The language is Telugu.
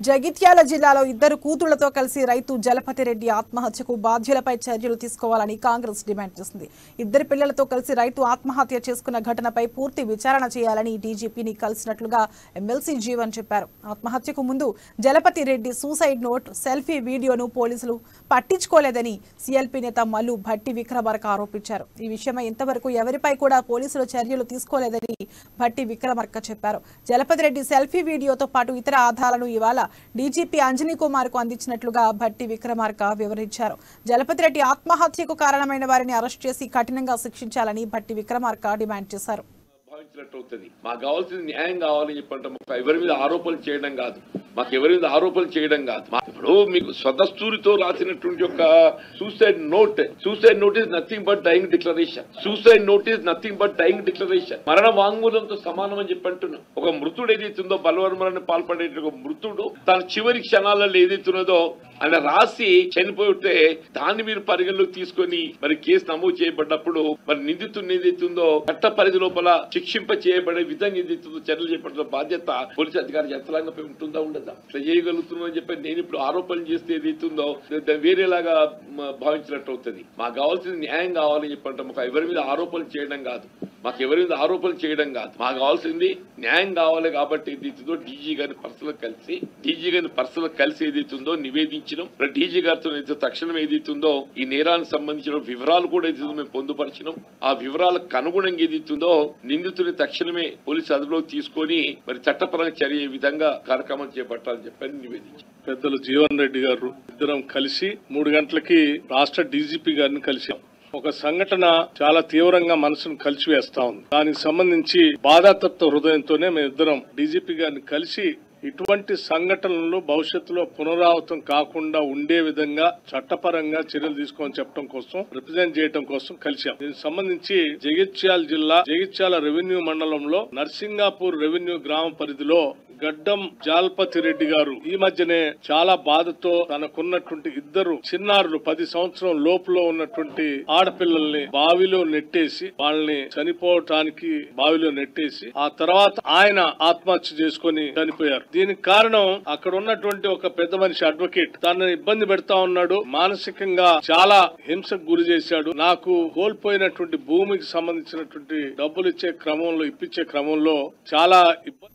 జగిత్యాల జిల్లాలో ఇద్దరు కూతుళ్లతో కలిసి రైతు జలపతి రెడ్డి ఆత్మహత్యకు బాధ్యులపై చర్యలు తీసుకోవాలని కాంగ్రెస్ డిమాండ్ చేసింది. ఇద్దరు పిల్లలతో కలిసి రైతు ఆత్మహత్య చేసుకున్న ఘటనపై పూర్తి విచారణ చేయాలని డీజీపీని కలిసినట్లుగా ఎమ్మెల్సీ జీవన్ చెప్పారు. ఆత్మహత్యకు ముందు Jalapathi Reddy suicide note, selfie వీడియోను పోలీసులు పట్టించుకోలేదని సీఎల్పీ నేత మల్లు భట్టి విక్రమార్క ఆరోపించారు. ఈ విషయమై ఇంతవరకు ఎవరిపై కూడా పోలీసులు చర్యలు తీసుకోలేదని భట్టి విక్రమార్క చెప్పారు. జలపతి రెడ్డి సెల్ఫీ వీడియోతో పాటు ఇతర ఆధారాలను ఇవాళ డీజీపీ అంజనీ కుమార్ కు అందించినట్లుగా భట్టి విక్రమార్క వివరించారు. జలపతి రెడ్డి ఆత్మహత్యకు కారణమైన వారిని అరెస్ట్ చేసి కఠినంగా శిక్షించాలని భట్టి విక్రమార్క డిమాండ్ చేశారు. మాకు కావాల్సింది న్యాయం కావాలని చెప్పంటే ఎవరి మీద ఆరోపణలు చేయడం కాదు, మాకు ఎవరి మీద ఆరోపణలు చేయడం కాదు. ఇప్పుడు మీకు స్వదస్తూరితో రాసినటువంటి ఒక suicide note is nothing but dyeing declaration. Suicide note is nothing but dyeing declaration. మరణ వాంగ్మూలంతో సమానం అని చెప్పి అంటున్నాం. ఒక మృతుడు ఏదైతుందో, బలవన్మరణి పాల్పడే ఒక మృతుడు తన చివరి క్షణాలలో ఏదైతున్నదో ఆయన రాసి చనిపోతే దాన్ని మీరు పరిగణలోకి తీసుకొని మరి కేసు నమోదు చేయబడ్డప్పుడు మరి నిందితుడిని ఏదైతుందో చట్ట పరిధి లోపల శిక్షింప చేయబడే విధంగా ఏదైతుందో చర్యలు చేపట్టిన బాధ్యత పోలీసు అధికారి యంత్రాంగంపై ఉంటుందా ఉండదా? ఇట్లా చేయగలుగుతున్నామని చెప్పి నేను ఇప్పుడు ఆరోపణలు చేస్తే ఏదైతుందో వేరేలాగా భావించినట్టు అవుతుంది. మాకు కావాల్సింది న్యాయం కావాలని చెప్పంటే మాకు ఎవరి మీద ఆరోపణలు చేయడం కాదు, మాకు కావాల్సింది న్యాయం కావాలి. కాబట్టి ఏదైతుందో డీజీ గారిని పర్సనల్ కలిసి ఏదైతుందో నివేదించడం, డీజీ గారితో తక్షణం ఏదైతుందో ఈ నేరానికి సంబంధించిన వివరాలు కూడా ఏదైతుందో మేము పొందుపరిచినాం. ఆ వివరాలకు అనుగుణంగా ఏదైతుందో నిందితుని తక్షణమే పోలీసు అదుపులోకి తీసుకొని మరి చట్టపరంగా చర్య విధంగా కార్యక్రమాలు చేపట్టాలని చెప్పని నివేదించాం. పెద్దలు జీవన్ రెడ్డి గారు ఇద్దరం కలిసి 3 గంటలకి రాష్ట్ర డీజీపీ గారిని కలిసాం. ఒక సంఘటన చాలా తీవ్రంగా మనసును కలిసివేస్తా ఉంది. దానికి సంబంధించి బాధాతత్వ హృదయంతోనే మేమిద్దరం డీజీపీ గారిని కలిసి ఇటువంటి సంఘటనలు భవిష్యత్తులో పునరావృతం కాకుండా ఉండే విధంగా చట్టపరంగా చర్యలు తీసుకోమని చెప్పడం కోసం, రిప్రజెంట్ చేయడం కోసం కలిశాం. దీనికి సంబంధించి జగిత్యాల జిల్లా జగిత్యాల రెవెన్యూ మండలంలో నర్సింగాపూర్ రెవెన్యూ గ్రామ పరిధిలో గడ్డం జలపతి రెడ్డి గారు ఈ మధ్యనే చాలా బాధతో తనకున్నటువంటి ఇద్దరు చిన్నారులు 10 సంవత్సరం లోపులో ఉన్నటువంటి ఆడపిల్లల్ని బావిలో నెట్టేసి వాళ్ళని చనిపోవటానికి బావిలో నెట్టేసి ఆ తర్వాత ఆయన ఆత్మహత్య చేసుకుని చనిపోయారు. దీనికి కారణం అక్కడ ఉన్నటువంటి ఒక పెద్ద మనిషి అడ్వకేట్ తనని ఇబ్బంది పెడతా ఉన్నాడు, మానసికంగా చాలా హింసకు గురి చేశాడు. నాకు కోల్పోయినటువంటి భూమికి సంబంధించినటువంటి డబ్బులు ఇప్పించే క్రమంలో చాలా ఇబ్బంది